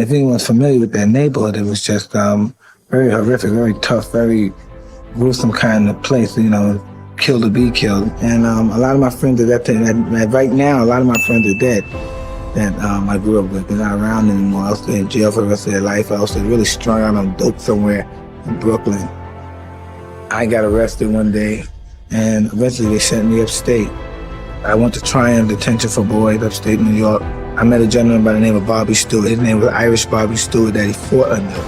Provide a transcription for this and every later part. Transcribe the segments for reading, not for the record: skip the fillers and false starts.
if anyone's familiar with that neighborhood, it was just very horrific, very tough, very gruesome kind of place, kill to be killed. And a lot of my friends at that time, right now, a lot of my friends are dead that I grew up with. They're not around anymore. Else they're in jail for the rest of their life. Else they're really strung out on dope somewhere in Brooklyn. I got arrested one day, and eventually they sent me upstate. I went to Tryon Detention for Boys, upstate New York. I met a gentleman by the name of Bobby Stewart. His name was Irish Bobby Stewart that he fought under.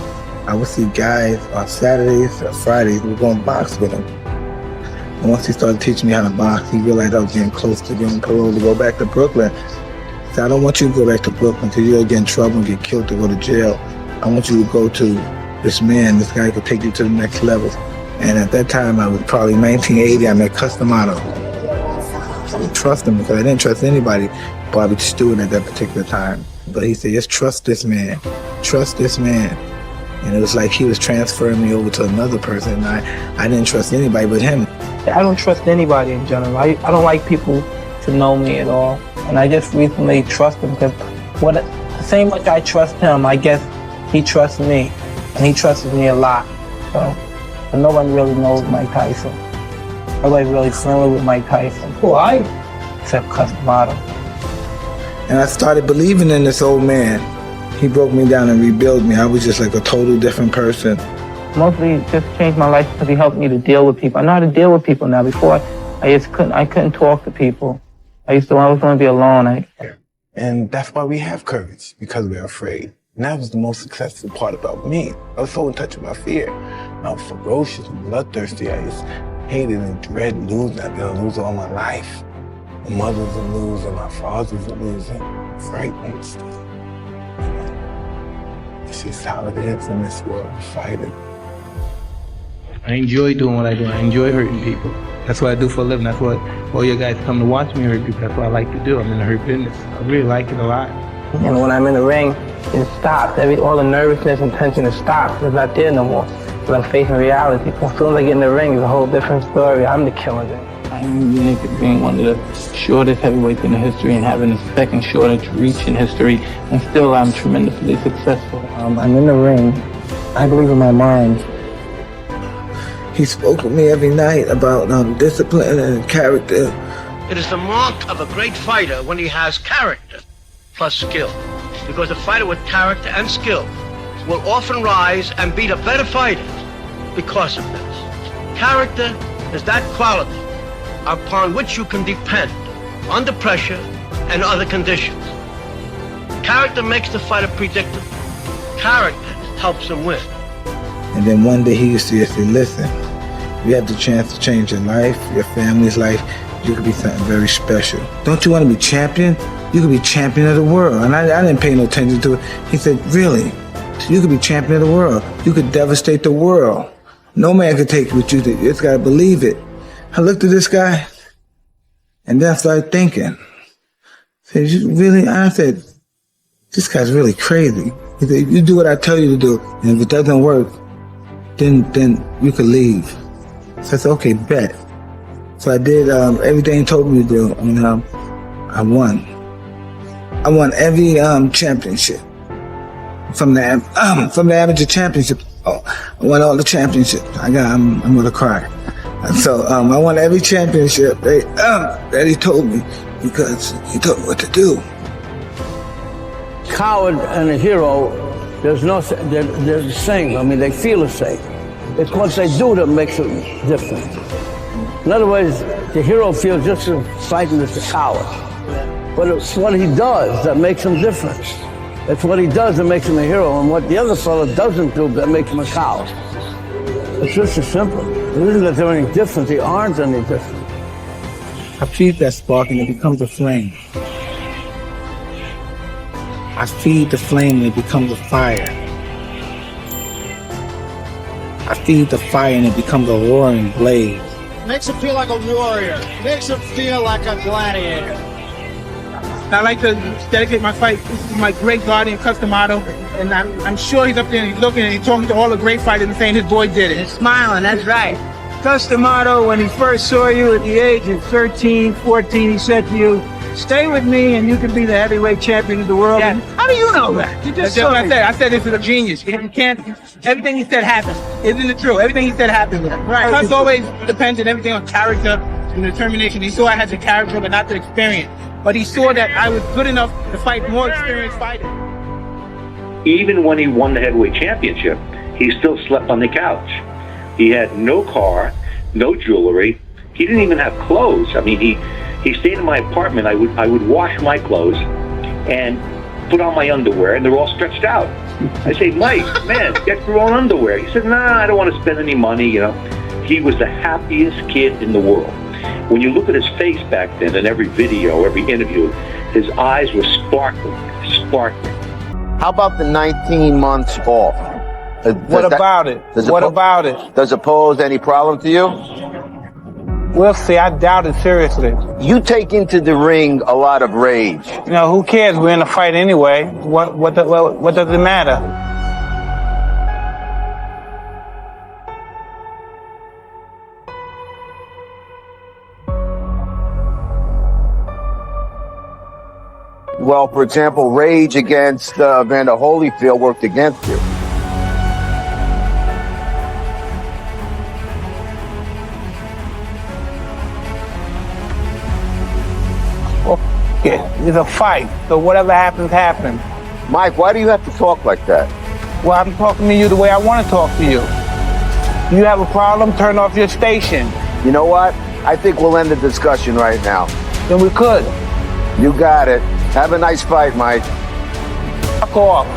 I would see guys on Saturdays or Fridays, we would go and box with him. And once he started teaching me how to box, he realized I was getting close to getting parole to go back to Brooklyn. He said, I don't want you to go back to Brooklyn because you'll get in trouble and get killed to go to jail. I want you to go to this man, this guy could take you to the next level. And at that time, I was probably 1980, I met Customato. I didn't trust him because I didn't trust anybody, Bobby Stewart at that particular time. But he said, just trust this man, trust this man. And it was like he was transferring me over to another person. I didn't trust anybody but him. I don't trust anybody in general. I don't like people to know me at all. And I just recently trust him because the same like I trust him, I guess he trusts me. And he trusts me a lot. So, but no one really knows Mike Tyson. Nobody's really friendly with Mike Tyson. Why? Except Customato. And I started believing in this old man. He broke me down and rebuilt me. I was just like a total different person. Mostly it just changed my life because he helped me to deal with people. I know how to deal with people now. Before, I couldn't talk to people. I was going to be alone. And that's why we have courage, because we're afraid. And that was the most successful part about me. I was so in touch with my fear. I was ferocious, bloodthirsty. I just hated and dreaded losing. I've been losing all my life. My mother's a loser, my father's a loser. Frightened stuff. This is how it is in this world, fighting. I enjoy doing what I do. I enjoy hurting people. That's what I do for a living. That's what all you guys come to watch me hurt people. That's what I like to do. I'm in the hurt business. I really like it a lot. And when I'm in the ring, it stops. All the nervousness and tension is stopped. It's not there no more. But I'm facing reality. As soon as I get in the ring, it's a whole different story. I'm the killer then. I'm unique at being one of the shortest heavyweights in the history and having the second shortest reach in history. And still, I'm tremendously successful. I'm in the ring. I believe in my mind. He spoke with me every night about discipline and character. It is the mark of a great fighter when he has character plus skill. Because a fighter with character and skill will often rise and beat a better fighter because of this. Character is that quality upon which you can depend under pressure and other conditions. Character makes the fighter predictable. Character helps him win. And then one day he used to say, listen, you have the chance to change your life, your family's life. You could be something very special. Don't you want to be champion? You could be champion of the world. And I didn't pay no attention to it. He said, really? You could be champion of the world. You could devastate the world. No man could take what you did. You just got to believe it. I looked at this guy, and then I started thinking. I said, you really? I said, this guy's really crazy. He said, you do what I tell you to do, and if it doesn't work, then you could leave. So I said, okay, bet. So I did everything he told me to do, and I won. I won every championship. From the amateur championship, I won all the championships. I'm gonna cry. So I won every championship that he told me because he told me what to do. Coward and a hero, they're the same. I mean, they feel the same. It's what they do that makes it different. In other words, the hero feels just as frightened as the coward. But it's what he does that makes him different. It's what he does that makes him a hero, and what the other fellow doesn't do that makes him a coward. It's just as simple. It isn't that they're any different. They aren't any different. I feed that spark and it becomes a flame. I feed the flame and it becomes a fire. I feed the fire and it becomes a roaring blaze. Makes him feel like a warrior. Makes him feel like a gladiator. I like to dedicate my fight to my great guardian, Customato, and I'm sure he's up there and he's looking and he's talking to all the great fighters and saying his boy did it. He's smiling, that's right. Customato, when he first saw you at the age of 13, 14, he said to you, stay with me and you can be the heavyweight champion of the world. Yeah. How do you know that? You just That's what told I me. said. I said this is a genius. You can't. Everything he said happened. Isn't it true? Everything he said happened. Right. Cus always depends on everything on character and determination. He saw I had the character, but not the experience. But he saw that I was good enough to fight more experienced fighters. Even when he won the heavyweight championship, he still slept on the couch. He had no car, no jewelry. He didn't even have clothes. I mean, he stayed in my apartment. I would wash my clothes and put on my underwear, and they're all stretched out. I say, Mike, man, get your own underwear. He said, nah, I don't want to spend any money, you know. He was the happiest kid in the world. When you look at his face back then, in every video, every interview, his eyes were sparkling. How about the 19 months off? What about it? Does it pose any problem to you? We'll see. I doubt it seriously. You take into the ring a lot of rage. You know, who cares? We're in a fight anyway. What does it matter? Well, for example, rage against Evander Holyfield worked against you. It's a fight, so whatever happens, happens. Mike, why do you have to talk like that? Well, I'm talking to you the way I want to talk to you. You have a problem, turn off your station. You know what? I think we'll end the discussion right now. Then we could. You got it. Have a nice fight, Mike. Fuck off.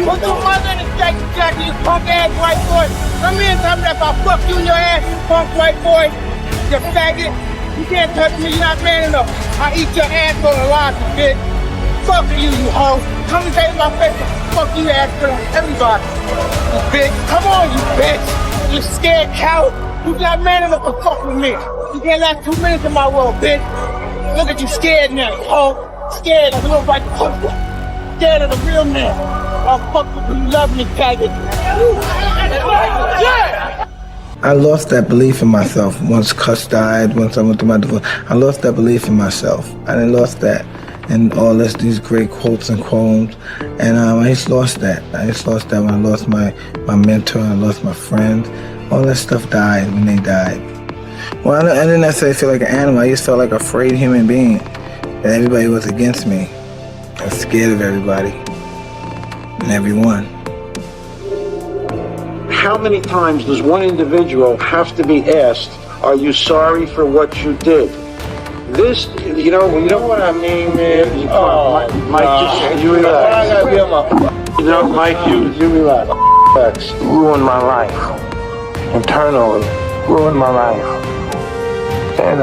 What the mother in the Jack, you punk ass white boy? Come here and tell me that if I fuck you in your ass, you punk white boy, you faggot. You can't touch me, you're not man enough. I eat your ass for a lot, bitch. Fuck you, you hoe. Come and say in my face, fuck you ass for everybody. You bitch, come on, you bitch. You scared cow. You're not man enough to fuck with me. You can't last 2 minutes in my world, bitch. Look at you scared now, you hoe. Scared of a little white pussy. Scared of the real man. I'll fuck with you, love me, faggot. Yeah! I lost that belief in myself once Cuss died, once I went through my divorce. I lost that belief in myself. I didn't lost that. And all these great quotes and poems. And I just lost that. I just lost that when I lost my mentor, I lost my friends. All that stuff died when they died. Well, I didn't necessarily feel like an animal. I just felt like a afraid human being. That everybody was against me. I was scared of everybody and everyone. How many times does one individual have to be asked, are you sorry for what you did? This, you know what I mean, man? Mike, you relax. You know, Mike, you relax. Ruined my life. Internally. Ruined my life. And,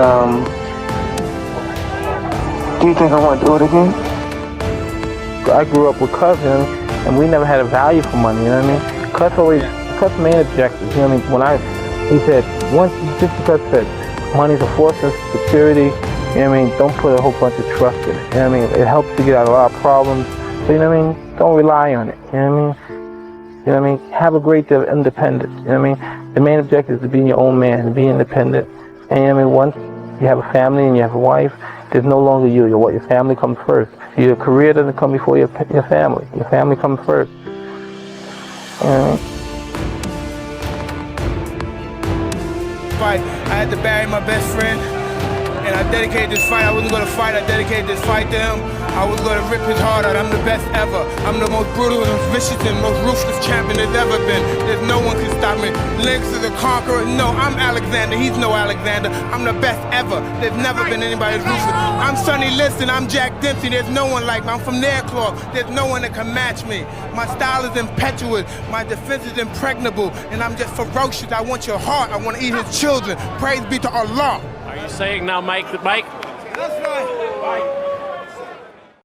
do you think I want to do it again? I grew up with cousins, and we never had a value for money, you know what I mean? Cut's main objective, you know what I mean? He said, just because said, money's a force of security, you know what I mean? Don't put a whole bunch of trust in it, you know what I mean? It helps to get out of a lot of problems, so you know what I mean? Don't rely on it, you know what I mean? You know what I mean? Have a great deal of independence, you know what I mean? The main objective is to be your own man, to be independent, and you know what I mean? Once you have a family and you have a wife, there's no longer you. Your family comes first. Your career doesn't come before your family. Your family comes first. You know what I mean? Fight. I had to bury my best friend, and I dedicated this fight. I wasn't going to fight. I dedicated this fight to him. I was going to rip his heart out. I'm the best ever. I'm the most brutal and vicious and most ruthless champion there's ever been. There's no one can stop me. Lynx is a conqueror. No, I'm Alexander. He's no Alexander. I'm the best ever. There's never been anybody as ruthless. I'm Sonny Liston. I'm Jack Dempsey. There's no one like me. I'm from Nairclaw. There's no one that can match me. My style is impetuous. My defense is impregnable. And I'm just ferocious. I want your heart. I want to eat his children. Praise be to Allah. Are you saying now, Mike? That's right.